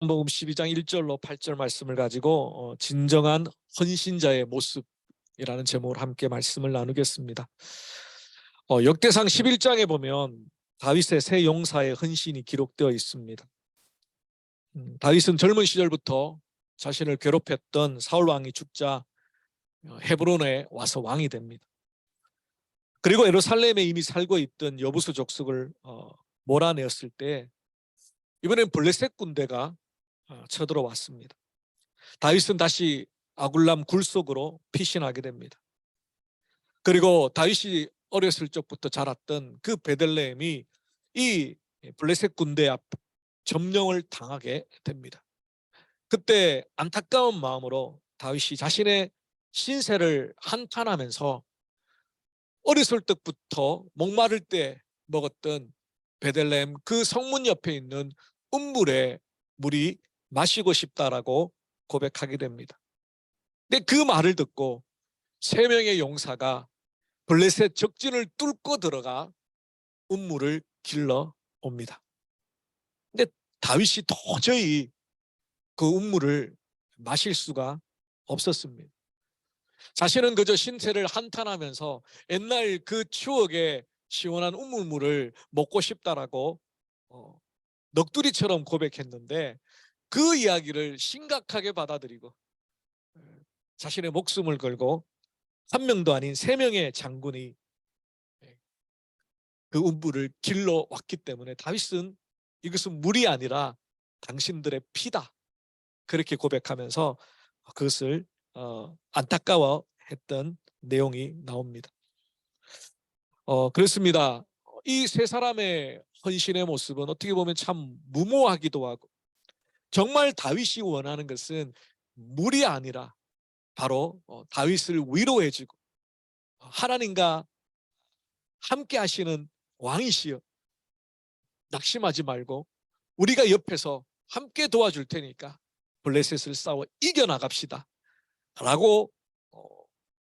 요한복음 12장 1절로 8절 말씀을 가지고 진정한 헌신자의 모습이라는 제목으로 함께 말씀을 나누겠습니다. 역대상 11장에 보면 다윗의 세 용사의 헌신이 기록되어 있습니다. 다윗은 젊은 시절부터 자신을 괴롭혔던 사울 왕이 죽자 헤브론에 와서 왕이 됩니다. 그리고 예루살렘에 이미 살고 있던 여부수 족속을 몰아내었을 때 이번엔 블레셋 군대가 쳐들어왔습니다. 다윗은 다시 아굴람 굴 속으로 피신하게 됩니다. 그리고 다윗이 어렸을 적부터 자랐던 그 베들레헴이 이 블레셋 군대 앞 점령을 당하게 됩니다. 그때 안타까운 마음으로 다윗이 자신의 신세를 한탄하면서 어렸을 때부터 목마를 때 먹었던 베들레헴 그 성문 옆에 있는 운물에 물이 마시고 싶다라고 고백하게 됩니다. 근데 그 말을 듣고 세 명의 용사가 블레셋 적진을 뚫고 들어가 운물을 길러 옵니다. 근데 다윗이 도저히 그 운물을 마실 수가 없었습니다. 자신은 그저 신세를 한탄하면서 옛날 그 추억의 시원한 운물물을 먹고 싶다라고 넋두리처럼 고백했는데 그 이야기를 심각하게 받아들이고 자신의 목숨을 걸고 한 명도 아닌 세 명의 장군이 그 운물을 길러 왔기 때문에 다윗은 이것은 물이 아니라 당신들의 피다 그렇게 고백하면서 그것을 안타까워했던 내용이 나옵니다. 그렇습니다. 이 세 사람의 헌신의 모습은 어떻게 보면 참 무모하기도 하고 정말 다윗이 원하는 것은 물이 아니라 바로 다윗을 위로해주고 하나님과 함께 하시는 왕이시여 낙심하지 말고 우리가 옆에서 함께 도와줄 테니까 블레셋을 싸워 이겨나갑시다 라고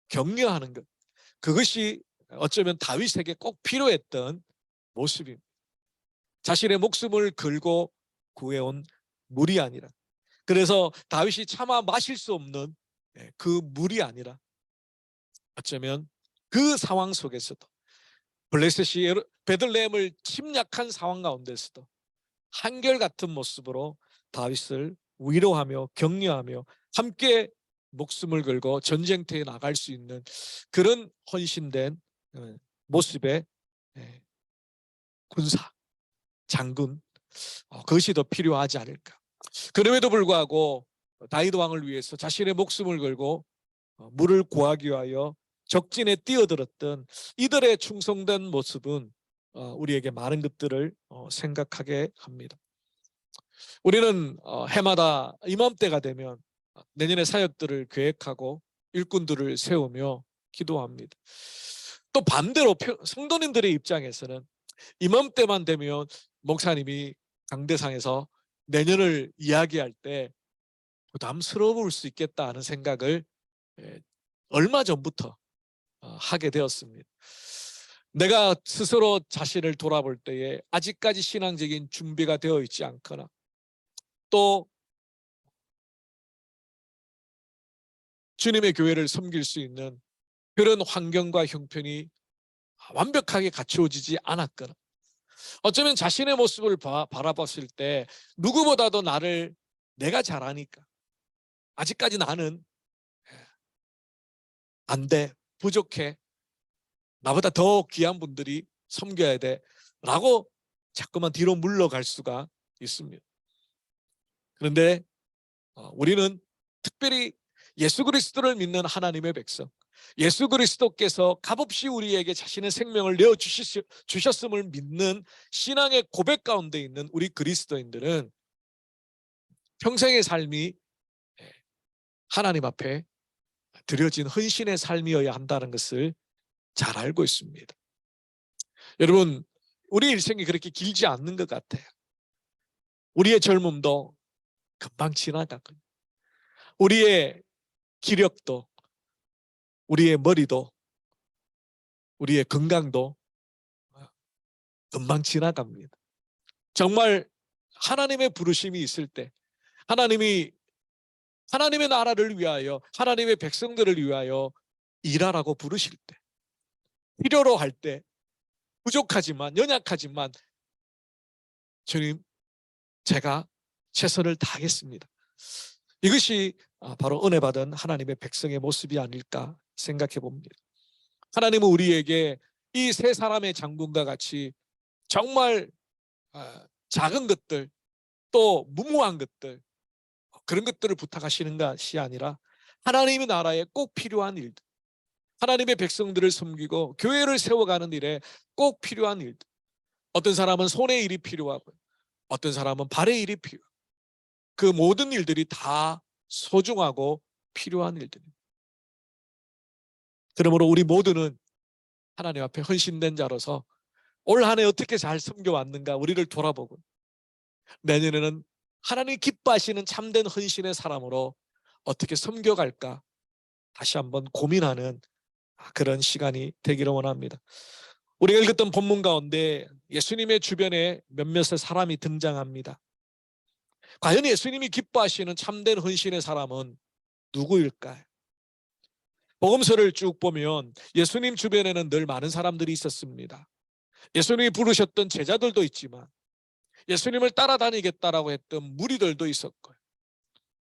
격려하는 것, 그것이 어쩌면 다윗에게 꼭 필요했던 모습입니다. 자신의 목숨을 걸고 구해온 물이 아니라, 그래서 다윗이 차마 마실 수 없는 그 물이 아니라 어쩌면 그 상황 속에서도 블레셋이 베들레헴을 침략한 상황 가운데서도 한결같은 모습으로 다윗을 위로하며 격려하며 함께 목숨을 걸고 전쟁터에 나갈 수 있는 그런 헌신된 모습의 군사, 장군, 그것이 더 필요하지 않을까. 그럼에도 불구하고 다윗 왕을 위해서 자신의 목숨을 걸고 물을 구하기 위하여 적진에 뛰어들었던 이들의 충성된 모습은 우리에게 많은 것들을 생각하게 합니다. 우리는 해마다 이맘때가 되면 내년의 사역들을 계획하고 일꾼들을 세우며 기도합니다. 또 반대로 성도님들의 입장에서는 이맘때만 되면 목사님이 강대상에서 내년을 이야기할 때 부담스러울 수 있겠다 하는 생각을 얼마 전부터 하게 되었습니다. 내가 스스로 자신을 돌아볼 때에 아직까지 신앙적인 준비가 되어 있지 않거나 또 주님의 교회를 섬길 수 있는 그런 환경과 형편이 완벽하게 갖추어지지 않았거나 어쩌면 자신의 모습을 바라봤을 때 누구보다도 나를 내가 잘하니까 아직까지 나는 안 돼, 부족해, 나보다 더 귀한 분들이 섬겨야 돼 라고 자꾸만 뒤로 물러갈 수가 있습니다. 그런데 우리는 특별히 예수 그리스도를 믿는 하나님의 백성, 예수 그리스도께서 값없이 우리에게 자신의 생명을 내어주셨음을 믿는 신앙의 고백 가운데 있는 우리 그리스도인들은 평생의 삶이 하나님 앞에 드려진 헌신의 삶이어야 한다는 것을 잘 알고 있습니다. 여러분, 우리 일생이 그렇게 길지 않는 것 같아요. 우리의 젊음도 금방 지나가고 우리의 기력도 우리의 머리도 우리의 건강도 금방 지나갑니다. 정말 하나님의 부르심이 있을 때 하나님이 하나님의 나라를 위하여, 하나님의 백성들을 위하여 일하라고 부르실 때, 필요로 할 때, 부족하지만, 연약하지만 주님, 제가 최선을 다하겠습니다. 이것이 바로 은혜 받은 하나님의 백성의 모습이 아닐까 생각해 봅니다. 하나님은 우리에게 이 세 사람의 장군과 같이 정말 작은 것들, 또 무모한 것들, 그런 것들을 부탁하시는 것이 아니라 하나님의 나라에 꼭 필요한 일들, 하나님의 백성들을 섬기고 교회를 세워가는 일에 꼭 필요한 일들, 어떤 사람은 손의 일이 필요하고 어떤 사람은 발의 일이 필요하고, 그 모든 일들이 다 소중하고 필요한 일들입니다. 그러므로 우리 모두는 하나님 앞에 헌신된 자로서 올 한 해 어떻게 잘 섬겨왔는가 우리를 돌아보고, 내년에는 하나님 기뻐하시는 참된 헌신의 사람으로 어떻게 섬겨갈까 다시 한번 고민하는 그런 시간이 되기를 원합니다. 우리가 읽었던 본문 가운데 예수님의 주변에 몇몇의 사람이 등장합니다. 과연 예수님이 기뻐하시는 참된 헌신의 사람은 누구일까요? 복음서를 쭉 보면 예수님 주변에는 늘 많은 사람들이 있었습니다. 예수님이 부르셨던 제자들도 있지만 예수님을 따라다니겠다라고 했던 무리들도 있었고요.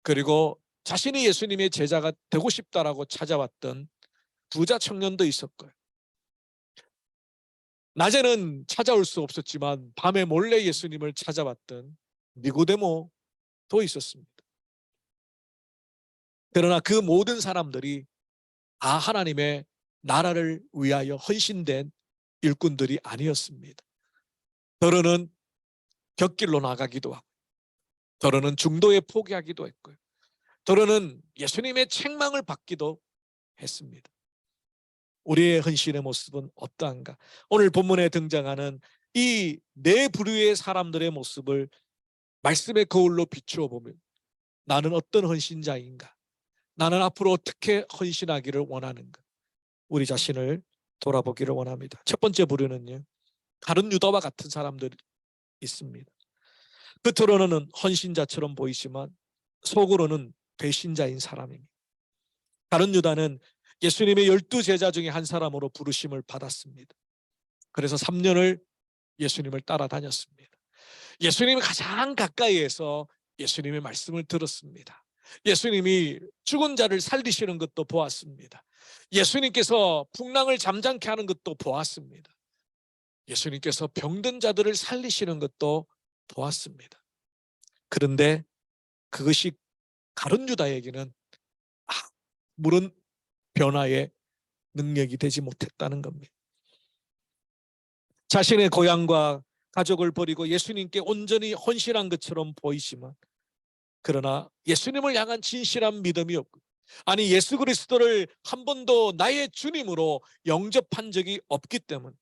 그리고 자신이 예수님의 제자가 되고 싶다라고 찾아왔던 부자 청년도 있었고요. 낮에는 찾아올 수 없었지만 밤에 몰래 예수님을 찾아왔던 니고데모도 있었습니다. 그러나 그 모든 사람들이 다 하나님의 나라를 위하여 헌신된 일꾼들이 아니었습니다. 더러는 곁길로 나가기도 하고, 더러는 중도에 포기하기도 했고요. 더러는 예수님의 책망을 받기도 했습니다. 우리의 헌신의 모습은 어떠한가? 오늘 본문에 등장하는 이 네 부류의 사람들의 모습을 말씀의 거울로 비추어 보면 나는 어떤 헌신자인가? 나는 앞으로 어떻게 헌신하기를 원하는가? 우리 자신을 돌아보기를 원합니다. 첫 번째 부류는요, 다른 유다와 같은 사람들이 있습니다. 겉으로는 헌신자처럼 보이지만 속으로는 배신자인 사람입니다. 다른 유다는 예수님의 12제자 중에 한 사람으로 부르심을 받았습니다. 그래서 3년을 예수님을 따라다녔습니다. 예수님이 가장 가까이에서 예수님의 말씀을 들었습니다. 예수님이 죽은 자를 살리시는 것도 보았습니다. 예수님께서 풍랑을 잠잠케 하는 것도 보았습니다. 예수님께서 병든 자들을 살리시는 것도 보았습니다. 그런데 그것이 가룟 유다에게는 아무런 변화의 능력이 되지 못했다는 겁니다. 자신의 고향과 가족을 버리고 예수님께 온전히 헌신한 것처럼 보이지만, 그러나 예수님을 향한 진실한 믿음이 없고, 아니 예수 그리스도를 한 번도 나의 주님으로 영접한 적이 없기 때문에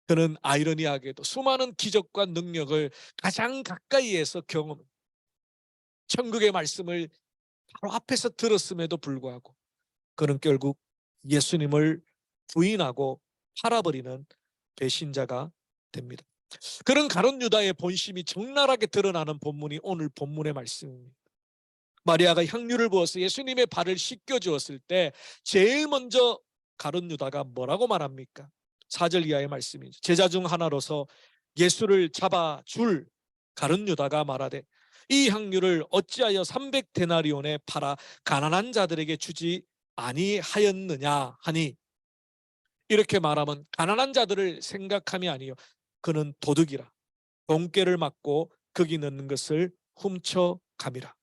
그는 아이러니하게도 수많은 기적과 능력을 가장 가까이에서 경험, 천국의 말씀을 바로 앞에서 들었음에도 불구하고 그는 결국 예수님을 부인하고 팔아버리는 배신자가 됩니다. 그런 가룟 유다의 본심이 적나라하게 드러나는 본문이 오늘 본문의 말씀입니다. 마리아가 향유를 부어서 예수님의 발을 씻겨 주었을 때 제일 먼저 가룟 유다가 뭐라고 말합니까? 4절 이하의 말씀이죠. 제자 중 하나로서 예수를 잡아줄 가룟 유다가 말하되 이 향유를 어찌하여 300데나리온에 팔아 가난한 자들에게 주지 아니하였느냐 하니, 이렇게 말하면 가난한 자들을 생각함이 아니요 그는 도둑이라 돈꾀를 맞고 거기 넣는 것을 훔쳐감이라.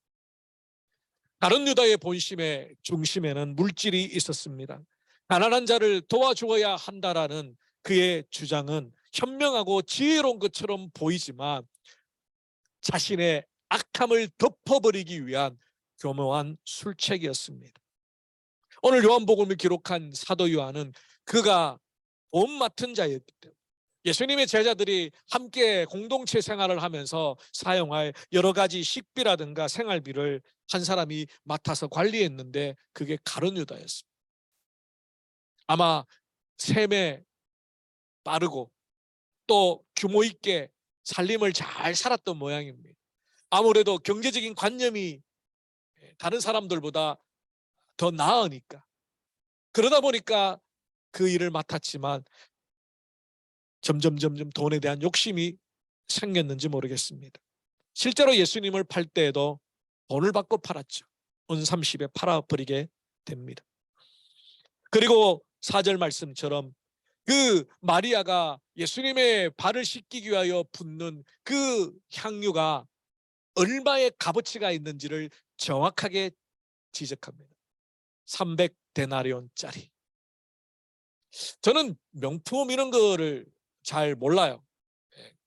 가룟 유다의 본심의 중심에는 물질이 있었습니다. 가난한 자를 도와주어야 한다라는 그의 주장은 현명하고 지혜로운 것처럼 보이지만 자신의 악함을 덮어버리기 위한 교묘한 술책이었습니다. 오늘 요한복음을 기록한 사도 요한은 그가 돈 맡은 자였기 때문에 예수님의 제자들이 함께 공동체 생활을 하면서 사용할 여러 가지 식비라든가 생활비를 한 사람이 맡아서 관리했는데 그게 가룟 유다였습니다. 아마 셈에 빠르고 또 규모 있게 살림을 잘 살았던 모양입니다. 아무래도 경제적인 관념이 다른 사람들보다 더 나으니까. 그러다 보니까 그 일을 맡았지만 점점 돈에 대한 욕심이 생겼는지 모르겠습니다. 실제로 예수님을 팔 때에도 돈을 받고 팔았죠. 은 30에 팔아버리게 됩니다. 그리고 4절 말씀처럼 그 마리아가 예수님의 발을 씻기기 위하여 붓는 그 향유가 얼마의 값어치가 있는지를 정확하게 지적합니다. 300데나리온짜리. 저는 명품 이런 거를 잘 몰라요.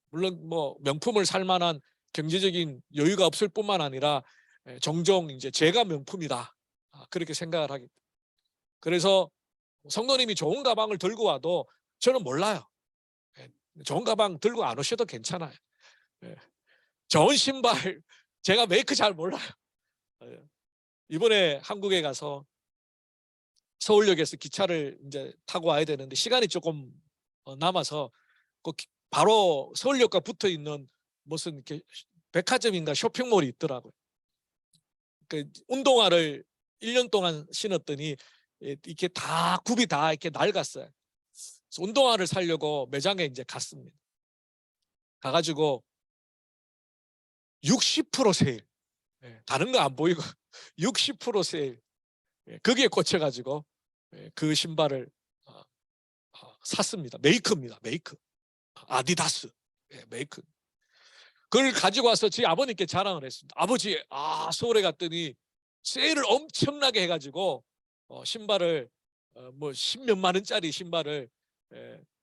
물론 뭐 명품을 살 만한 경제적인 여유가 없을 뿐만 아니라 종종 이제 제가 명품이다, 그렇게 생각을 하기. 그래서 성도님이 좋은 가방을 들고 와도 저는 몰라요. 좋은 가방 들고 안 오셔도 괜찮아요. 좋은 신발, 제가 메이크 잘 몰라요. 이번에 한국에 가서 서울역에서 기차를 이제 타고 와야 되는데 시간이 조금 남아서 바로 서울역과 붙어 있는 무슨 이렇게 백화점인가 쇼핑몰이 있더라고요. 그 운동화를 1년 동안 신었더니 이렇게 다 굽이 다 이렇게 낡았어요. 그래서 운동화를 사려고 매장에 이제 갔습니다. 가가지고 60% 세일. 다른 거 안 보이고 60% 세일. 거기에 꽂혀가지고 그 신발을 샀습니다. 메이크입니다. 메이크. 아디다스. 메이크. 그걸 가지고 와서 저희 아버님께 자랑을 했습니다. 아버지, 서울에 갔더니 세일을 엄청나게 해가지고 신발을 뭐 10몇만 원짜리 신발을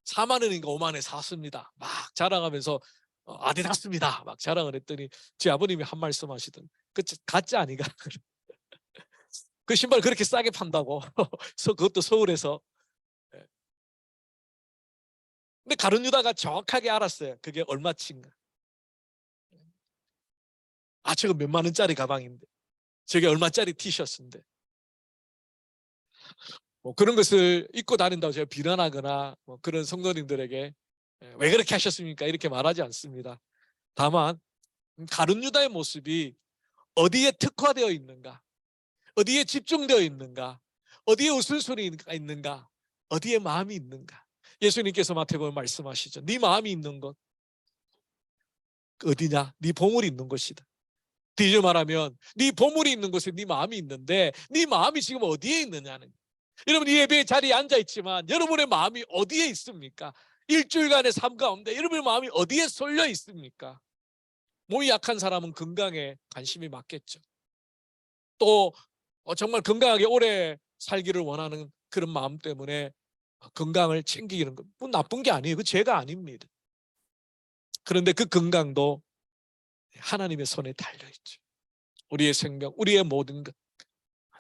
4만 원인가 5만 원에 샀습니다. 막 자랑하면서 아디다스입니다. 막 자랑을 했더니 제 아버님이 한 말씀 하시더니 그 가짜 아니가? 그 신발 그렇게 싸게 판다고. 그것도 서울에서. 근데 가룟유다가 정확하게 알았어요. 그게 얼마치인가. 저거 몇만 원짜리 가방인데, 저게 얼마짜리 티셔츠인데. 뭐 그런 것을 입고 다닌다고 제가 비난하거나 뭐 그런 성도님들에게 왜 그렇게 하셨습니까? 이렇게 말하지 않습니다. 다만 가룟유다의 모습이 어디에 특화되어 있는가, 어디에 집중되어 있는가, 어디에 우선순위가 있는가, 어디에 마음이 있는가. 예수님께서 마태복음에 말씀하시죠. 네 마음이 있는 것 어디냐? 네 보물이 있는 것이다. 뒤져 말하면 네 보물이 있는 곳에 네 마음이 있는데 네 마음이 지금 어디에 있느냐는. 여러분, 이 예배의 자리에 앉아 있지만 여러분의 마음이 어디에 있습니까? 일주일간의 삶 가운데 여러분의 마음이 어디에 쏠려 있습니까? 몸이 약한 사람은 건강에 관심이 많겠죠. 또 정말 건강하게 오래 살기를 원하는 그런 마음 때문에 건강을 챙기는 것, 뭐 나쁜 게 아니에요. 그 죄가 아닙니다. 그런데 그 건강도 하나님의 손에 달려있죠. 우리의 생명, 우리의 모든 것,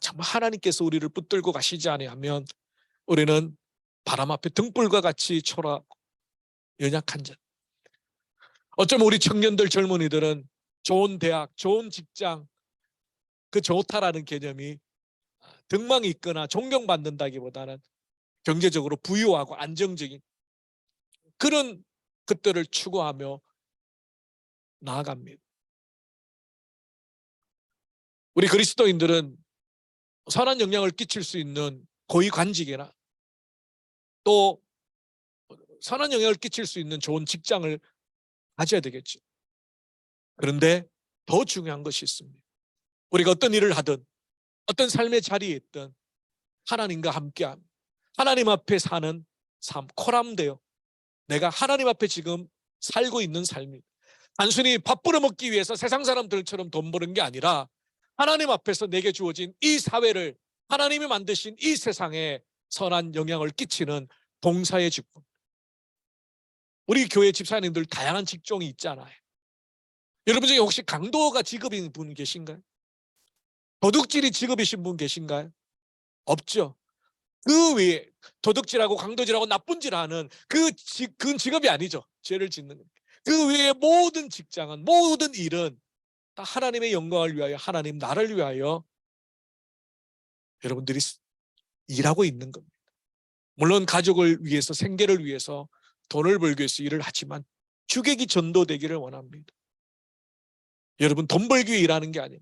정말 하나님께서 우리를 붙들고 가시지 아니하면 우리는 바람 앞에 등불과 같이 초라하고 연약한 자. 어쩌면 우리 청년들, 젊은이들은 좋은 대학, 좋은 직장, 그 좋다라는 개념이 등망이 있거나 존경받는다기보다는 경제적으로 부유하고 안정적인 그런 것들을 추구하며 나아갑니다. 우리 그리스도인들은 선한 영향을 끼칠 수 있는 고위관직이나 또 선한 영향을 끼칠 수 있는 좋은 직장을 가져야 되겠죠. 그런데 더 중요한 것이 있습니다. 우리가 어떤 일을 하든 어떤 삶의 자리에 있든 하나님과 함께함, 하나님 앞에 사는 삶, 코람되어 내가 하나님 앞에 지금 살고 있는 삶이 단순히 밥 벌어먹기 위해서 세상 사람들처럼 돈 버는 게 아니라 하나님 앞에서 내게 주어진 이 사회를, 하나님이 만드신 이 세상에 선한 영향을 끼치는 봉사의 직분. 우리 교회 집사님들 다양한 직종이 있잖아요. 여러분 중에 혹시 강도가 직업인 분 계신가요? 도둑질이 직업이신 분 계신가요? 없죠. 그 외에 도둑질하고 강도질하고 나쁜 짓하는 그건 직업이 아니죠. 죄를 짓는 것. 그 외에 모든 직장은, 모든 일은 다 하나님의 영광을 위하여, 하나님 나를 위하여 여러분들이 일하고 있는 겁니다. 물론 가족을 위해서, 생계를 위해서, 돈을 벌기 위해서 일을 하지만 주객이 전도되기를 원합니다. 여러분, 돈 벌기 위해 일하는 게 아니에요.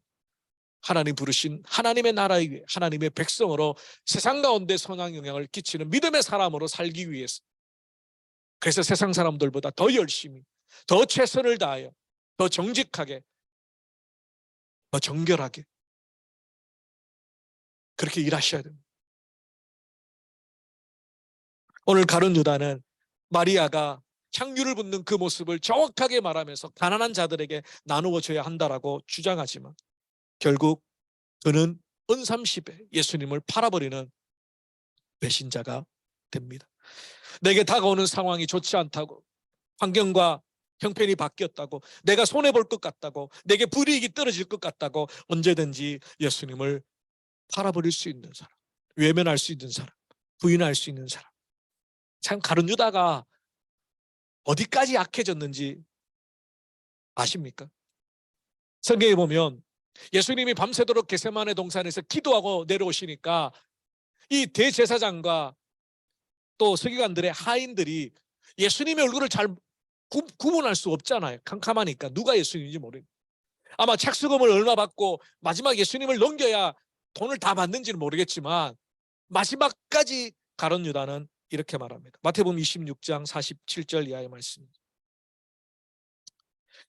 하나님 부르신 하나님의 나라의 위해, 하나님의 백성으로 세상 가운데 선한 영향을 끼치는 믿음의 사람으로 살기 위해서. 그래서 세상 사람들보다 더 열심히, 더 최선을 다하여, 더 정직하게, 더 정결하게 그렇게 일하셔야 됩니다. 오늘 가룟 유다는 마리아가 향유를 붓는 그 모습을 정확하게 말하면서 가난한 자들에게 나누어 줘야 한다라고 주장하지만 결국 그는 은삼십에 예수님을 팔아버리는 배신자가 됩니다. 내게 다가오는 상황이 좋지 않다고, 환경과 형편이 바뀌었다고, 내가 손해볼 것 같다고, 내게 불이익이 떨어질 것 같다고 언제든지 예수님을 팔아버릴 수 있는 사람, 외면할 수 있는 사람, 부인할 수 있는 사람. 참 가룟 유다가 어디까지 약해졌는지 아십니까? 성경에 보면 예수님이 밤새도록 겟세마네 동산에서 기도하고 내려오시니까 이 대제사장과 또 서기관들의 하인들이 예수님의 얼굴을 잘 구분할 수 없잖아요. 캄캄하니까 누가 예수님인지 모르니까. 아마 착수금을 얼마 받고 마지막 예수님을 넘겨야 돈을 다 받는지는 모르겠지만 마지막까지 가룟 유다는 이렇게 말합니다. 마태복음 26장 47절 이하의 말씀입니다.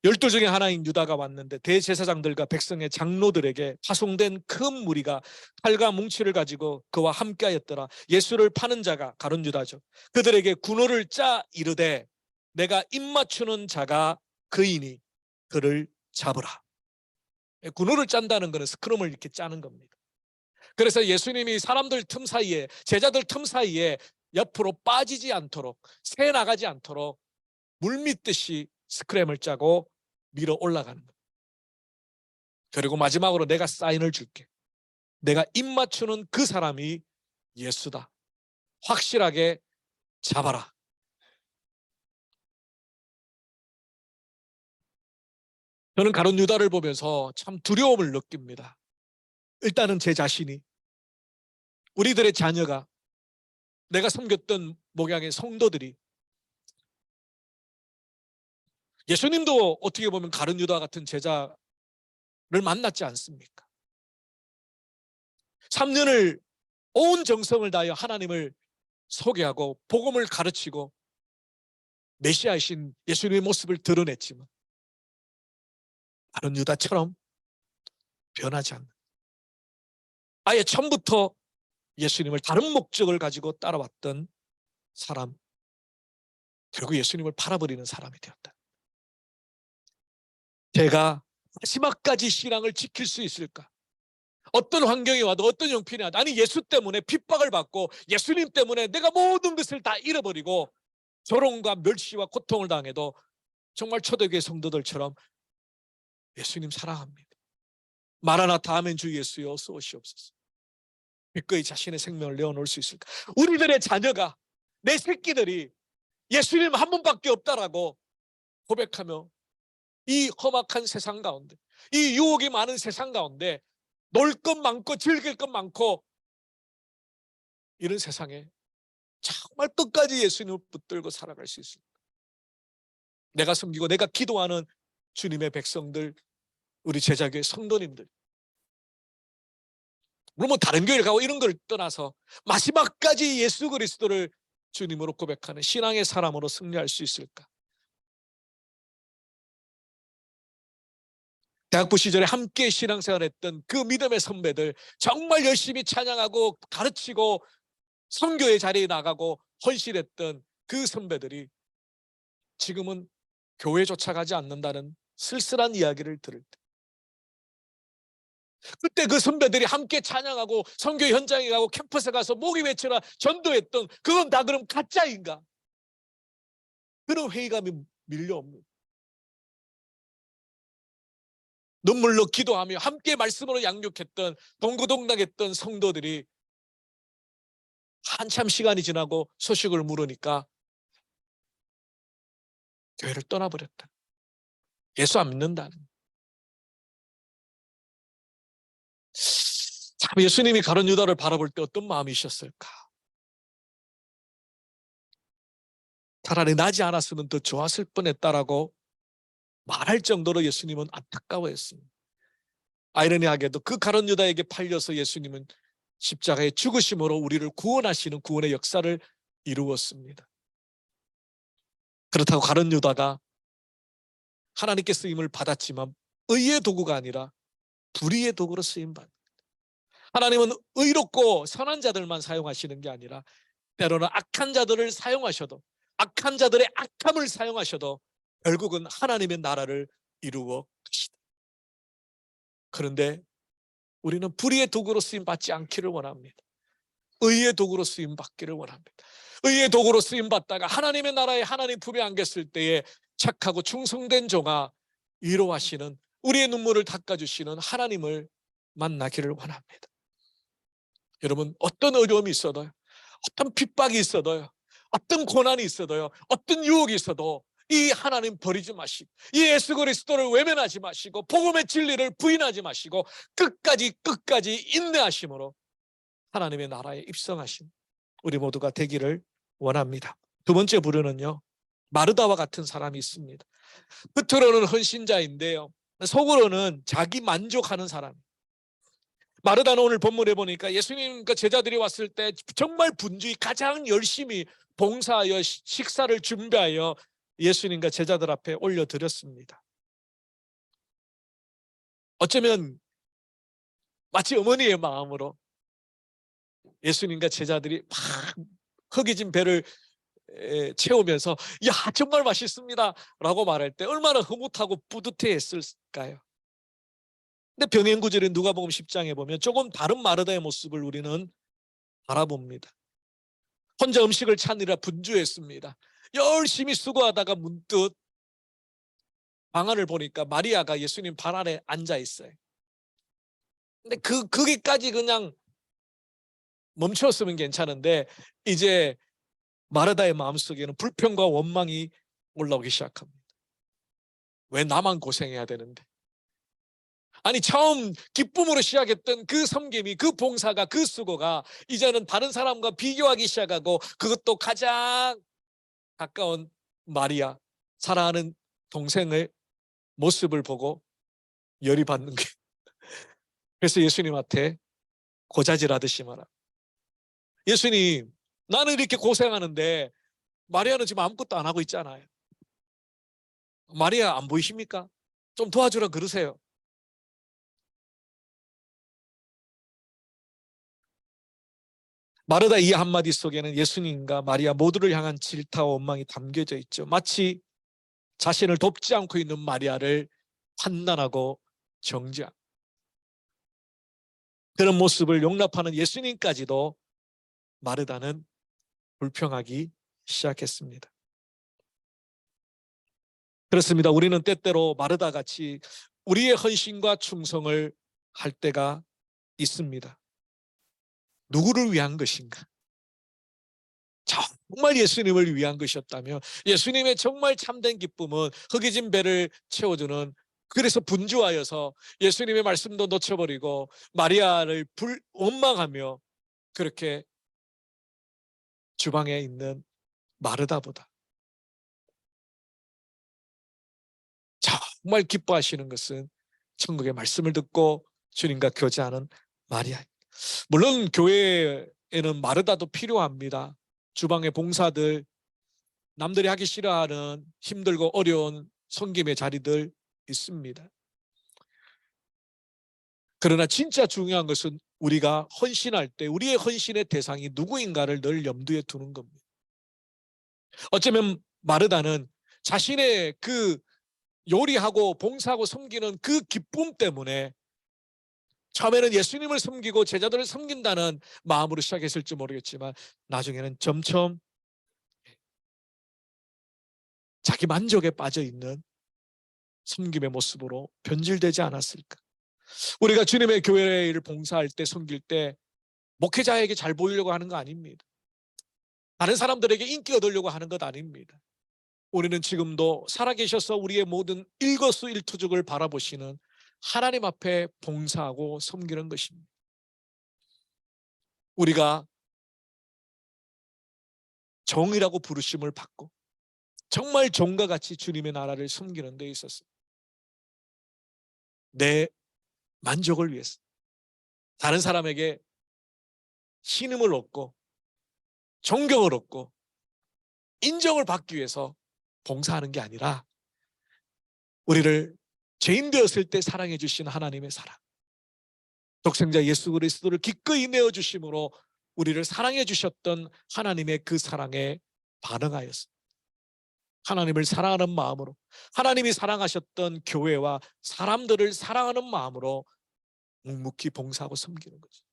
12 중에 하나인 유다가 왔는데 대제사장들과 백성의 장로들에게 파송된 큰 무리가 칼과 뭉치를 가지고 그와 함께하였더라. 예수를 파는 자가 가룟 유다죠. 그들에게 군호를 짜 이르되 내가 입맞추는 자가 그이니 그를 잡으라. 군호를 짠다는 것은 스크럼을 이렇게 짜는 겁니다. 그래서 예수님이 사람들 틈 사이에, 제자들 틈 사이에 옆으로 빠지지 않도록, 새 나가지 않도록 물 믿듯이 스크램을 짜고 밀어 올라가는 거예요. 그리고 마지막으로 내가 사인을 줄게. 내가 입 맞추는 그 사람이 예수다. 확실하게 잡아라. 저는 가룟 유다를 보면서 참 두려움을 느낍니다. 일단은 제 자신이, 우리들의 자녀가, 내가 섬겼던 목양의 성도들이, 예수님도 어떻게 보면 가룟 유다 같은 제자를 만났지 않습니까? 3년을 온 정성을 다하여 하나님을 소개하고 복음을 가르치고 메시아이신 예수님의 모습을 드러냈지만 가룟 유다처럼 변하지 않는, 아예 처음부터 예수님을 다른 목적을 가지고 따라왔던 사람, 결국 예수님을 팔아버리는 사람이 되었다. 제가 마지막까지 신앙을 지킬 수 있을까? 어떤 환경이 와도, 어떤 형편이 와도, 아니 예수 때문에 핍박을 받고 예수님 때문에 내가 모든 것을 다 잃어버리고 조롱과 멸시와 고통을 당해도 정말 초대교회 성도들처럼 예수님 사랑합니다, 마라나타 아멘 주 예수여 어서 오시옵소서, 기꺼이 자신의 생명을 내어놓을 수 있을까? 우리들의 자녀가, 내 새끼들이 예수님 한 분밖에 없다라고 고백하며 이 험악한 세상 가운데, 이 유혹이 많은 세상 가운데 놀 것 많고 즐길 것 많고 이런 세상에 정말 끝까지 예수님을 붙들고 살아갈 수 있습니다. 내가 섬기고 내가 기도하는 주님의 백성들, 우리 제자교회 성도님들, 물론 뭐 다른 교회를 가고 이런 걸 떠나서 마지막까지 예수 그리스도를 주님으로 고백하는 신앙의 사람으로 승리할 수 있을까? 대학부 시절에 함께 신앙생활했던 그 믿음의 선배들, 정말 열심히 찬양하고 가르치고 선교의 자리에 나가고 헌신했던 그 선배들이 지금은 교회 쫓아가지 않는다는 쓸쓸한 이야기를 들을 때, 그때 그 선배들이 함께 찬양하고 선교 현장에 가고 캠퍼스에 가서 목이 외쳐라 전도했던 그건 다 그럼 가짜인가? 그런 회의감이 밀려옵니다. 눈물로 기도하며 함께 말씀으로 양육했던, 동고동락했던 성도들이 한참 시간이 지나고 소식을 물으니까 교회를 떠나버렸다. 예수 안 믿는다는. 참, 예수님이 가룟 유다를 바라볼 때 어떤 마음이셨을까? 차라리 나지 않았으면 더 좋았을 뻔했다라고 말할 정도로 예수님은 안타까워했습니다. 아이러니하게도 그 가룟 유다에게 팔려서 예수님은 십자가의 죽으심으로 우리를 구원하시는 구원의 역사를 이루었습니다. 그렇다고 가룟 유다가 하나님께 쓰임을 받았지만 의의 도구가 아니라 불의의 도구로 쓰임받습니다. 하나님은 의롭고 선한 자들만 사용하시는 게 아니라 때로는 악한 자들을 사용하셔도, 악한 자들의 악함을 사용하셔도 결국은 하나님의 나라를 이루어 가시다. 그런데 우리는 불의의 도구로 쓰임 받지 않기를 원합니다. 의의 도구로 쓰임 받기를 원합니다. 의의 도구로 쓰임 받다가 하나님의 나라에 하나님 품에 안겼을 때에 착하고 충성된 종아 위로하시는, 우리의 눈물을 닦아주시는 하나님을 만나기를 원합니다. 여러분, 어떤 어려움이 있어도요, 어떤 핍박이 있어도요, 어떤 고난이 있어도요, 어떤 유혹이 있어도 이 하나님 버리지 마시고, 이 예수 그리스도를 외면하지 마시고, 복음의 진리를 부인하지 마시고 끝까지 인내하심으로 하나님의 나라에 입성하신 우리 모두가 되기를 원합니다. 두 번째 부류는요, 마르다와 같은 사람이 있습니다. 겉으로는 헌신자인데요, 속으로는 자기 만족하는 사람. 마르다는 오늘 본문에 보니까 예수님과 제자들이 왔을 때 정말 분주히 가장 열심히 봉사하여 식사를 준비하여 예수님과 제자들 앞에 올려드렸습니다. 어쩌면 마치 어머니의 마음으로 예수님과 제자들이 막 허기진 배를 채우면서 야, 정말 맛있습니다 라고 말할 때 얼마나 흐뭇하고 뿌듯해 했을까요? 근데 병행구절인 누가복음 10장에 보면 조금 다른 마르다의 모습을 우리는 바라봅니다. 혼자 음식을 찾느라 분주했습니다. 열심히 수고하다가 문득 방안을 보니까 마리아가 예수님 발 아래 앉아 있어요. 근데 거기까지 그냥 멈췄으면 괜찮은데 이제 마르다의 마음속에는 불평과 원망이 올라오기 시작합니다. 왜 나만 고생해야 되는데? 아니, 처음 기쁨으로 시작했던 그 섬김이, 그 봉사가, 그 수고가 이제는 다른 사람과 비교하기 시작하고, 그것도 가장 가까운 마리아, 사랑하는 동생의 모습을 보고 열이 받는 게. 그래서 예수님한테 고자질하듯이 말합니다. 예수님, 나는 이렇게 고생하는데 마리아는 지금 아무것도 안 하고 있잖아요. 마리아 안 보이십니까? 좀 도와주라 그러세요. 마르다 이 한마디 속에는 예수님과 마리아 모두를 향한 질타와 원망이 담겨져 있죠. 마치 자신을 돕지 않고 있는 마리아를 판단하고 정죄한 그런 모습을 용납하는 예수님까지도 마르다는 불평하기 시작했습니다. 그렇습니다. 우리는 때때로 마르다 같이 우리의 헌신과 충성을 할 때가 있습니다. 누구를 위한 것인가? 정말 예수님을 위한 것이었다면, 예수님의 정말 참된 기쁨은 허기진 배를 채워주는, 그래서 분주하여서 예수님의 말씀도 놓쳐버리고 마리아를 원망하며 그렇게 주방에 있는 마르다보다 정말 기뻐하시는 것은 천국의 말씀을 듣고 주님과 교제하는 마리아. 물론 교회에는 마르다도 필요합니다. 주방의 봉사들, 남들이 하기 싫어하는 힘들고 어려운 섬김의 자리들 있습니다. 그러나 진짜 중요한 것은 우리가 헌신할 때 우리의 헌신의 대상이 누구인가를 늘 염두에 두는 겁니다. 어쩌면 마르다는 자신의 그 요리하고 봉사하고 섬기는 그 기쁨 때문에 처음에는 예수님을 섬기고 제자들을 섬긴다는 마음으로 시작했을지 모르겠지만 나중에는 점점 자기 만족에 빠져 있는 섬김의 모습으로 변질되지 않았을까? 우리가 주님의 교회를 봉사할 때, 섬길 때 목회자에게 잘 보이려고 하는 거 아닙니다. 다른 사람들에게 인기 얻으려고 하는 것 아닙니다. 우리는 지금도 살아계셔서 우리의 모든 일거수일투족을 바라보시는 하나님 앞에 봉사하고 섬기는 것입니다. 우리가 종이라고 부르심을 받고 정말 종과 같이 주님의 나라를 섬기는 데 있어서 내 만족을 위해서, 다른 사람에게 신임을 얻고 존경을 얻고 인정을 받기 위해서 봉사하는 게 아니라 우리를 죄인 되었을 때 사랑해 주신 하나님의 사랑, 독생자 예수 그리스도를 기꺼이 내어주심으로 우리를 사랑해 주셨던 하나님의 그 사랑에 반응하였습니다. 하나님을 사랑하는 마음으로, 하나님이 사랑하셨던 교회와 사람들을 사랑하는 마음으로 묵묵히 봉사하고 섬기는 거죠.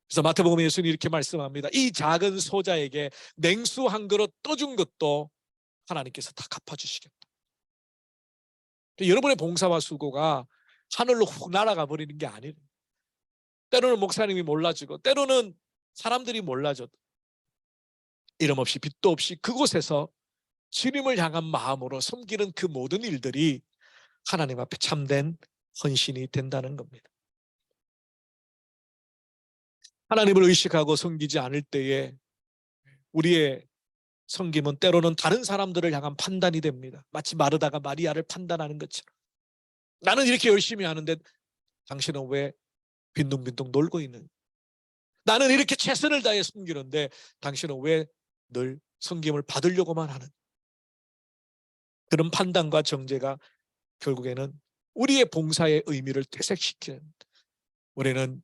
그래서 마태복음에 예수님이 이렇게 말씀합니다. 이 작은 소자에게 냉수 한 그릇 떠준 것도 하나님께서 다 갚아주시겠다. 여러분의 봉사와 수고가 하늘로 훅 날아가 버리는 게 아니에요. 때로는 목사님이 몰라주고 때로는 사람들이 몰라줘도 이름 없이 빚도 없이 그곳에서 주님을 향한 마음으로 섬기는 그 모든 일들이 하나님 앞에 참된 헌신이 된다는 겁니다. 하나님을 의식하고 섬기지 않을 때에 우리의 섬김은 때로는 다른 사람들을 향한 판단이 됩니다. 마치 마르다가 마리아를 판단하는 것처럼, 나는 이렇게 열심히 하는데 당신은 왜 빈둥빈둥 놀고 있는, 나는 이렇게 최선을 다해 섬기는데 당신은 왜 늘 섬김을 받으려고만 하는, 그런 판단과 정죄가 결국에는 우리의 봉사의 의미를 퇴색시키는, 우리는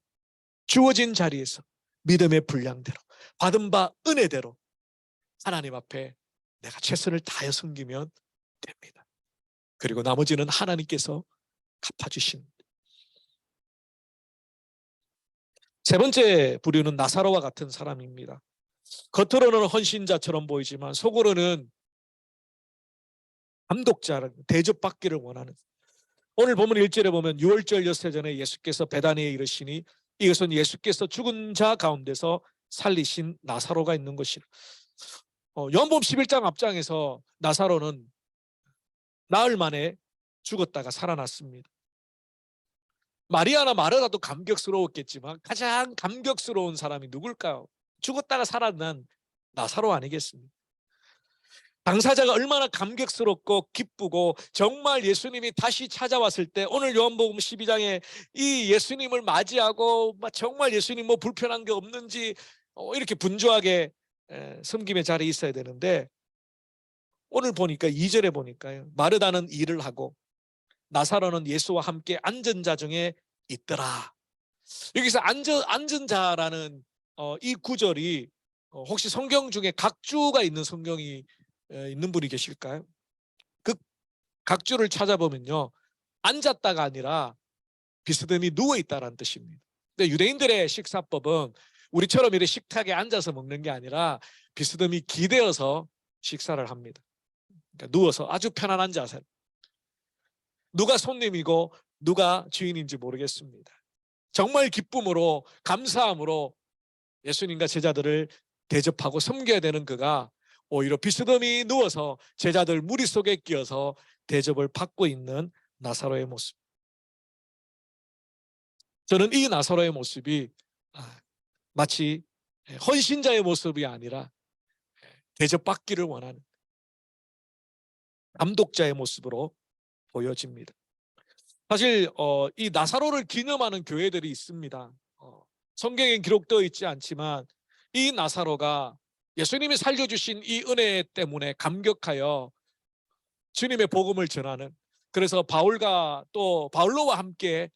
주어진 자리에서 믿음의 분량대로 받은 바 은혜대로 하나님 앞에 내가 최선을 다해 섬기면 됩니다. 그리고 나머지는 하나님께서 갚아주십니다. 세 번째 부류는 나사로와 같은 사람입니다. 겉으로는 헌신자처럼 보이지만 속으로는 감독자, 대접받기를 원하는. 오늘 본문 1절에 보면 유월절 엿새 전에 예수께서 베다니에 이르시니 이것은 예수께서 죽은 자 가운데서 살리신 나사로가 있는 것이라. 요한복음 11장 앞장에서 나사로는 나흘 만에 죽었다가 살아났습니다. 마리아나 마르다도 감격스러웠겠지만 가장 감격스러운 사람이 누굴까요? 죽었다가 살아난 나사로 아니겠습니까? 당사자가 얼마나 감격스럽고 기쁘고 정말 예수님이 다시 찾아왔을 때, 오늘 요한복음 12장에 이 예수님을 맞이하고 정말 예수님 뭐 불편한 게 없는지 이렇게 분주하게 섬김의 자리에 있어야 되는데, 오늘 보니까 2절에 보니까요, 마르다는 일을 하고 나사로는 예수와 함께 앉은 자 중에 있더라. 여기서 앉은 자라는 이 구절이 혹시 성경 중에 각주가 있는 성경이 있는 분이 계실까요? 그 각주를 찾아보면요, 앉았다가 아니라 비스듬히 누워있다라는 뜻입니다. 근데 유대인들의 식사법은 우리처럼 이렇게 식탁에 앉아서 먹는 게 아니라 비스듬히 기대어서 식사를 합니다. 그러니까 누워서 아주 편안한 자세. 누가 손님이고 누가 주인인지 모르겠습니다. 정말 기쁨으로 감사함으로 예수님과 제자들을 대접하고 섬겨야 되는 그가 오히려 비스듬히 누워서 제자들 무리 속에 끼어서 대접을 받고 있는 나사로의 모습. 저는 이 나사로의 모습이 마치 헌신자의 모습이 아니라 대접받기를 원하는 감독자의 모습으로 보여집니다. 사실 이 나사로를 기념하는 교회들이 있습니다. 성경에 기록되어 있지 않지만 이 나사로가 예수님이 살려주신 이 은혜 때문에 감격하여 주님의 복음을 전하는, 그래서 바울과 또 바울로와 함께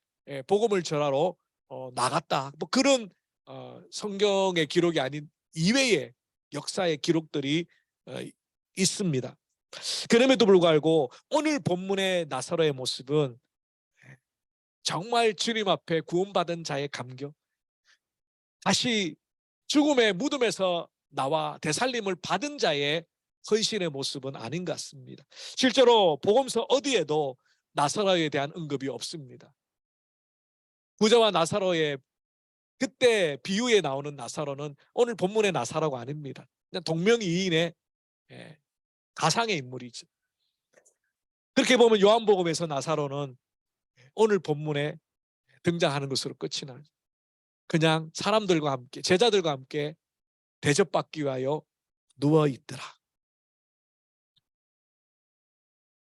복음을 전하러 나갔다, 뭐 그런 성경의 기록이 아닌 이외의 역사의 기록들이 있습니다. 그럼에도 불구하고 오늘 본문의 나사로의 모습은 정말 주님 앞에 구원받은 자의 감격, 다시 죽음의 무덤에서 나와 되살림을 받은 자의 헌신의 모습은 아닌 것 같습니다. 실제로 복음서 어디에도 나사로에 대한 언급이 없습니다. 부자와 나사로의 그때 비유에 나오는 나사로는 오늘 본문의 나사로가 아닙니다. 그냥 동명이인의 가상의 인물이죠. 그렇게 보면 요한복음에서 나사로는 오늘 본문에 등장하는 것으로 끝이 나죠. 그냥 사람들과 함께, 제자들과 함께 대접받기 위하여 누워있더라.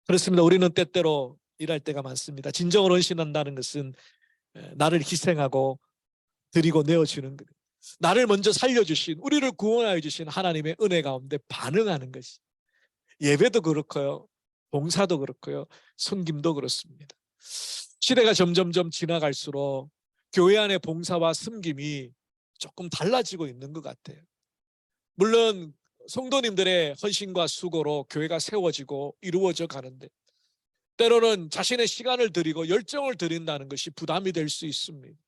그렇습니다. 우리는 때때로 일할 때가 많습니다. 진정으로 헌신한다는 것은 나를 희생하고 드리고 내어주는 것, 나를 먼저 살려주신, 우리를 구원하여 주신 하나님의 은혜 가운데 반응하는 것이, 예배도 그렇고요, 봉사도 그렇고요, 섬김도 그렇습니다. 시대가 점점점 지나갈수록 교회 안의 봉사와 섬김이 조금 달라지고 있는 것 같아요. 물론 성도님들의 헌신과 수고로 교회가 세워지고 이루어져 가는데, 때로는 자신의 시간을 드리고 열정을 드린다는 것이 부담이 될 수 있습니다.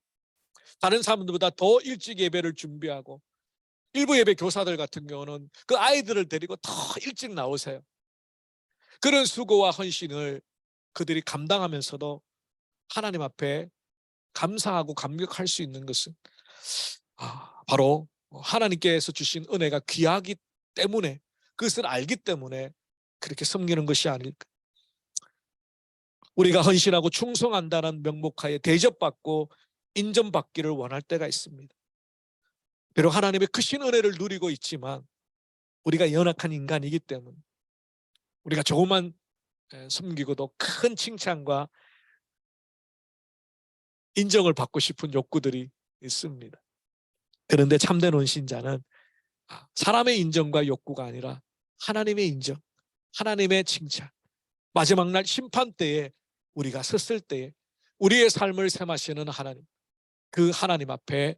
다른 사람들보다 더 일찍 예배를 준비하고, 일부 예배 교사들 같은 경우는 그 아이들을 데리고 더 일찍 나오세요. 그런 수고와 헌신을 그들이 감당하면서도 하나님 앞에 감사하고 감격할 수 있는 것은 바로 하나님께서 주신 은혜가 귀하기 때문에, 그것을 알기 때문에 그렇게 섬기는 것이 아닐까. 우리가 헌신하고 충성한다는 명목하에 대접받고 인정받기를 원할 때가 있습니다. 비록 하나님의 크신 은혜를 누리고 있지만 우리가 연약한 인간이기 때문에 우리가 조금만 섬기고도 큰 칭찬과 인정을 받고 싶은 욕구들이 있습니다. 그런데 참된 헌신자는 사람의 인정과 욕구가 아니라 하나님의 인정, 하나님의 칭찬, 마지막 날 심판 때에 우리가 섰을 때에 우리의 삶을 셈하시는 하나님, 그 하나님 앞에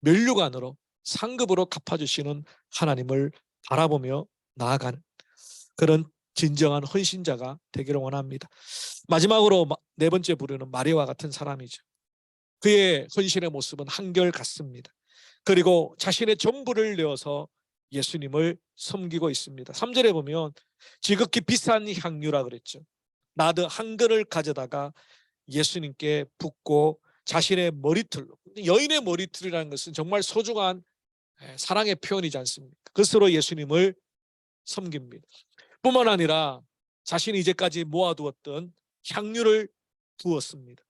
면류관으로 상급으로 갚아주시는 하나님을 바라보며 나아가는 그런 진정한 헌신자가 되기를 원합니다. 마지막으로 네 번째 부류는 마리아와 같은 사람이죠. 그의 헌신의 모습은 한결같습니다. 그리고 자신의 전부를 내어서 예수님을 섬기고 있습니다. 3절에 보면 지극히 비싼 향유라 그랬죠. 나드 한 근을 가져다가 예수님께 붓고 자신의 머리털로, 여인의 머리털이라는 것은 정말 소중한 사랑의 표현이지 않습니까? 그것으로 예수님을 섬깁니다. 뿐만 아니라 자신이 이제까지 모아두었던 향유를 부었습니다.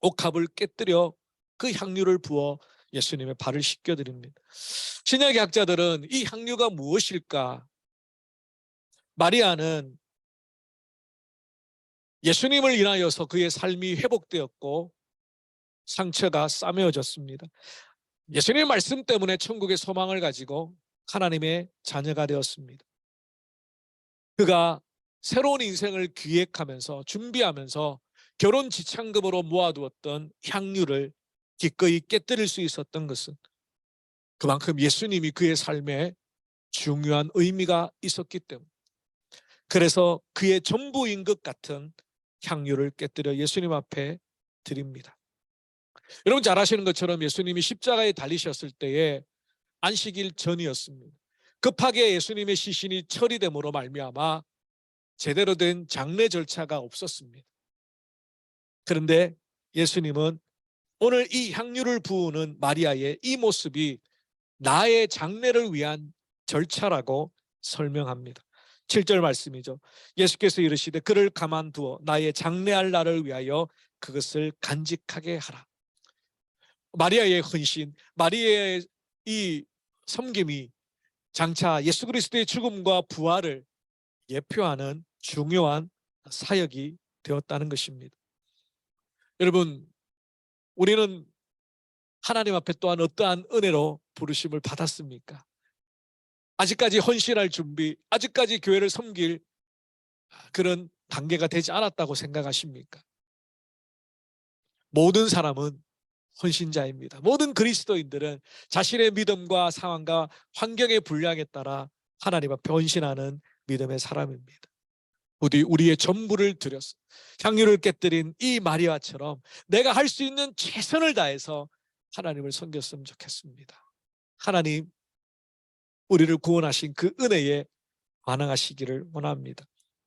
옥합을 깨뜨려 그 향유를 부어 예수님의 발을 씻겨드립니다. 신약의 학자들은 이 향유가 무엇일까? 마리아는 예수님을 인하여서 그의 삶이 회복되었고 상처가 싸매어졌습니다. 예수님의 말씀 때문에 천국의 소망을 가지고 하나님의 자녀가 되었습니다. 그가 새로운 인생을 기획하면서 준비하면서 결혼 지참금으로 모아두었던 향유를 기꺼이 깨뜨릴 수 있었던 것은 그만큼 예수님이 그의 삶에 중요한 의미가 있었기 때문에, 그래서 그의 전부인 것 같은 향유를 깨뜨려 예수님 앞에 드립니다. 여러분 잘 아시는 것처럼 예수님이 십자가에 달리셨을 때에 안식일 전이었습니다. 급하게 예수님의 시신이 처리됨으로 말미암아 제대로 된 장례 절차가 없었습니다. 그런데 예수님은 오늘 이 향유를 부으는 마리아의 이 모습이 나의 장례를 위한 절차라고 설명합니다. 7절 말씀이죠. 예수께서 이르시되 그를 가만두어 나의 장례할 날을 위하여 그것을 간직하게 하라. 마리아의 헌신, 마리아의 이 섬김이 장차 예수 그리스도의 죽음과 부활을 예표하는 중요한 사역이 되었다는 것입니다. 여러분, 우리는 하나님 앞에 또한 어떠한 은혜로 부르심을 받았습니까? 아직까지 헌신할 준비, 아직까지 교회를 섬길 그런 단계가 되지 않았다고 생각하십니까? 모든 사람은 헌신자입니다. 모든 그리스도인들은 자신의 믿음과 상황과 환경의 분량에 따라 하나님 앞에 헌신하는 믿음의 사람입니다. 부디 우리의 전부를 들여서 향유를 깨뜨린 이 마리아처럼 내가 할 수 있는 최선을 다해서 하나님을 섬겼으면 좋겠습니다. 하나님, 우리를 구원하신 그 은혜에 반응하시기를 원합니다.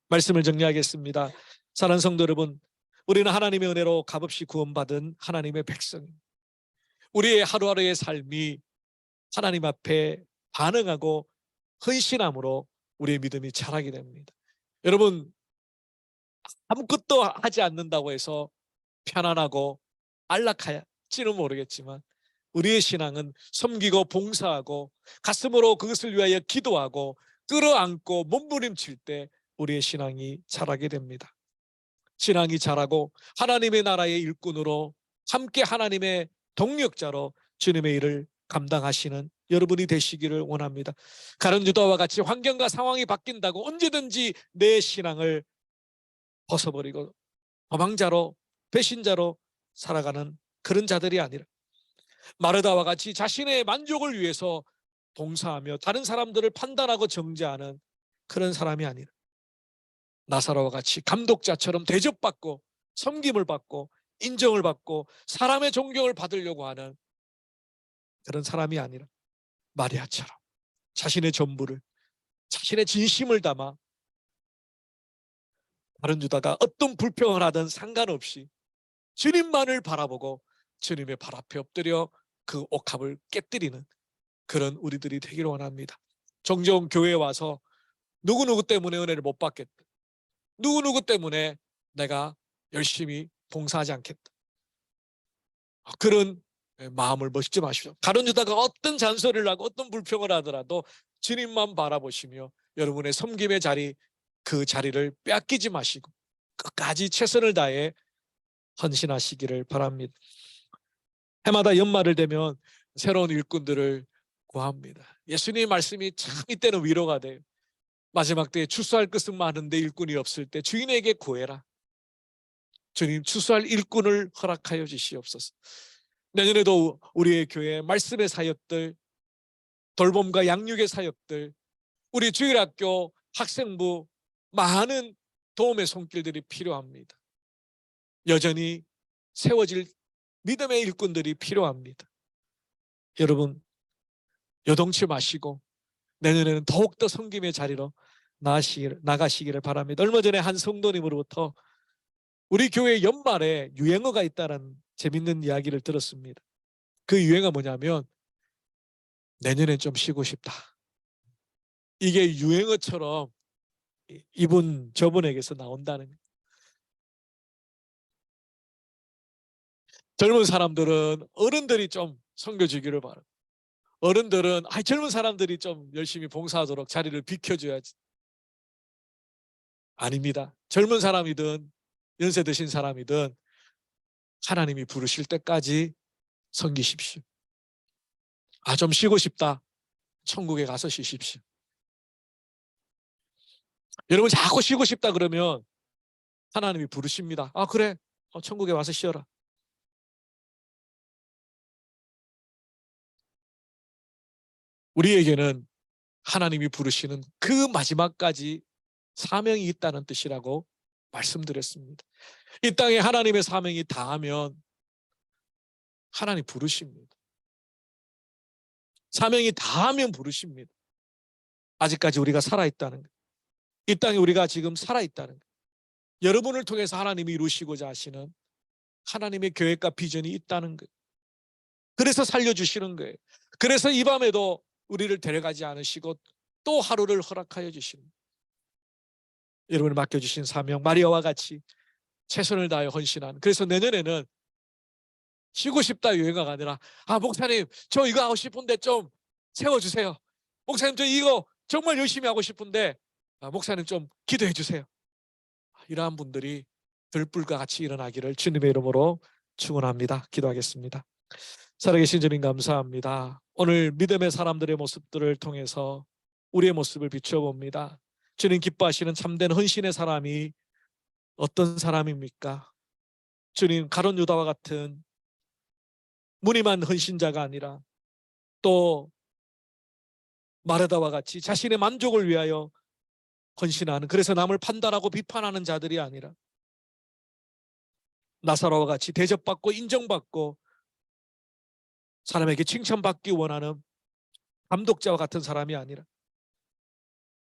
말씀을 정리하겠습니다. 사랑하는 성도 여러분, 우리는 하나님의 은혜로 값없이 구원받은 하나님의 백성입니다. 우리의 하루하루의 삶이 하나님 앞에 반응하고 헌신함으로 우리의 믿음이 자라게 됩니다. 여러분, 아무것도 하지 않는다고 해서 편안하고 안락할지는 모르겠지만 우리의 신앙은 섬기고 봉사하고 가슴으로 그것을 위하여 기도하고 끌어안고 몸부림칠 때 우리의 신앙이 자라게 됩니다. 신앙이 자라고 하나님의 나라의 일꾼으로 함께 하나님의 동력자로 주님의 일을 감당하시는 여러분이 되시기를 원합니다. 가룟 유다와 같이 환경과 상황이 바뀐다고 언제든지 내 신앙을 벗어버리고 도망자로 배신자로 살아가는 그런 자들이 아니라 마르다와 같이 자신의 만족을 위해서 봉사하며 다른 사람들을 판단하고 정죄하는 그런 사람이 아니라 나사로와 같이 감독자처럼 대접받고 섬김을 받고 인정을 받고 사람의 존경을 받으려고 하는 그런 사람이 아니라 마리아처럼 자신의 전부를, 자신의 진심을 담아 다른 유다가 어떤 불평을 하든 상관없이 주님만을 바라보고 주님의 발 앞에 엎드려 그 옥합을 깨뜨리는 그런 우리들이 되기를 원합니다. 종종 교회에 와서 누구누구 때문에 은혜를 못 받겠다, 누구누구 때문에 내가 열심히 봉사하지 않겠다, 그런 마음을 먹지 마십시오. 가룟 유다가 어떤 잔소리를 하고 어떤 불평을 하더라도 주님만 바라보시며 여러분의 섬김의 자리, 그 자리를 빼앗기지 마시고 끝까지 최선을 다해 헌신하시기를 바랍니다. 해마다 연말을 되면 새로운 일꾼들을 구합니다. 예수님의 말씀이 참 이때는 위로가 돼요. 마지막 때에 추수할 것은 많은데 일꾼이 없을 때 주인에게 구해라. 주님, 추수할 일꾼을 허락하여 주시옵소서. 내년에도 우리의 교회 말씀의 사역들, 돌봄과 양육의 사역들, 우리 주일학교 학생부 많은 도움의 손길들이 필요합니다. 여전히 세워질 믿음의 일꾼들이 필요합니다. 여러분, 요동치 마시고 내년에는 더욱더 섬김의 자리로 나가시기를 바랍니다. 얼마 전에 한 성도님으로부터 우리 교회 연말에 유행어가 있다는 재밌는 이야기를 들었습니다. 그 유행어가 뭐냐면 내년엔 좀 쉬고 싶다. 이게 유행어처럼 이분 저분에게서 나온다는 거예요. 젊은 사람들은 어른들이 좀 섬겨주기를 바랍니다. 어른들은 젊은 사람들이 좀 열심히 봉사하도록 자리를 비켜줘야지. 아닙니다. 젊은 사람이든 연세 드신 사람이든 하나님이 부르실 때까지 섬기십시오. 좀 쉬고 싶다. 천국에 가서 쉬십시오. 여러분 자꾸 쉬고 싶다 그러면 하나님이 부르십니다. 그래, 천국에 와서 쉬어라. 우리에게는 하나님이 부르시는 그 마지막까지 사명이 있다는 뜻이라고 말씀드렸습니다. 이 땅에 하나님의 사명이 다하면 하나님 부르십니다. 사명이 다하면 부르십니다. 아직까지 우리가 살아있다는 것, 이 땅에 우리가 지금 살아있다는 것, 여러분을 통해서 하나님이 이루시고자 하시는 하나님의 계획과 비전이 있다는 것, 그래서 살려주시는 거예요. 그래서 이 밤에도 우리를 데려가지 않으시고 또 하루를 허락하여 주시는 거예요. 여러분이 맡겨주신 사명, 마리아와 같이 최선을 다해 헌신하는, 그래서 내년에는 쉬고 싶다 유행어가 아니라 목사님 저 이거 하고 싶은데 좀 세워주세요. 목사님 저 이거 정말 열심히 하고 싶은데 목사님 좀 기도해 주세요. 이러한 분들이 들불과 같이 일어나기를 주님의 이름으로 축원합니다. 기도하겠습니다. 살아계신 주님 감사합니다. 오늘 믿음의 사람들의 모습들을 통해서 우리의 모습을 비춰봅니다. 주님 기뻐하시는 참된 헌신의 사람이 어떤 사람입니까? 주님, 가룟 유다와 같은 무늬만 헌신자가 아니라 또 마르다와 같이 자신의 만족을 위하여 헌신하는, 그래서 남을 판단하고 비판하는 자들이 아니라 나사로와 같이 대접받고 인정받고 사람에게 칭찬받기 원하는 감독자와 같은 사람이 아니라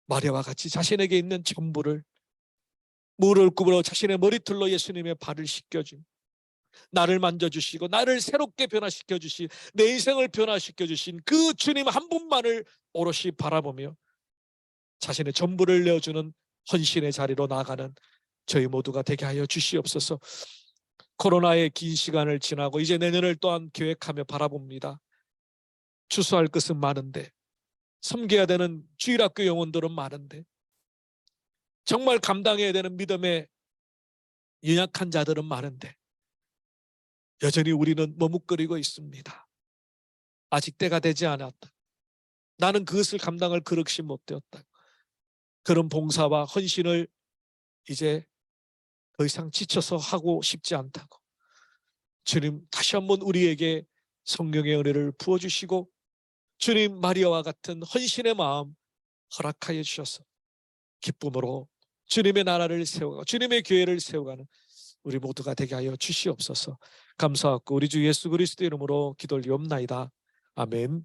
마리아와 같이 자신에게 있는 전부를 무릎 꿇어 자신의 머리털로 예수님의 발을 씻겨주며 나를 만져주시고 나를 새롭게 변화시켜 주신, 내 인생을 변화시켜 주신 그 주님 한 분만을 오롯이 바라보며 자신의 전부를 내어주는 헌신의 자리로 나아가는 저희 모두가 되게 하여 주시옵소서. 코로나의 긴 시간을 지나고 이제 내년을 또한 계획하며 바라봅니다. 추수할 것은 많은데, 섬겨야 되는 주일학교 영혼들은 많은데, 정말 감당해야 되는 믿음의 연약한 자들은 많은데 여전히 우리는 머뭇거리고 있습니다. 아직 때가 되지 않았다. 나는 그것을 감당할 그릇이 못 되었다. 그런 봉사와 헌신을 이제 더 이상 지쳐서 하고 싶지 않다고. 주님 다시 한번 우리에게 성령의 은혜를 부어주시고 주님 마리아와 같은 헌신의 마음 허락하여 주셔서 기쁨으로 주님의 나라를 세워가고 주님의 교회를 세워가는 우리 모두가 되게 하여 주시옵소서. 감사하고 우리 주 예수 그리스도 이름으로 기도 올리옵나이다. 아멘.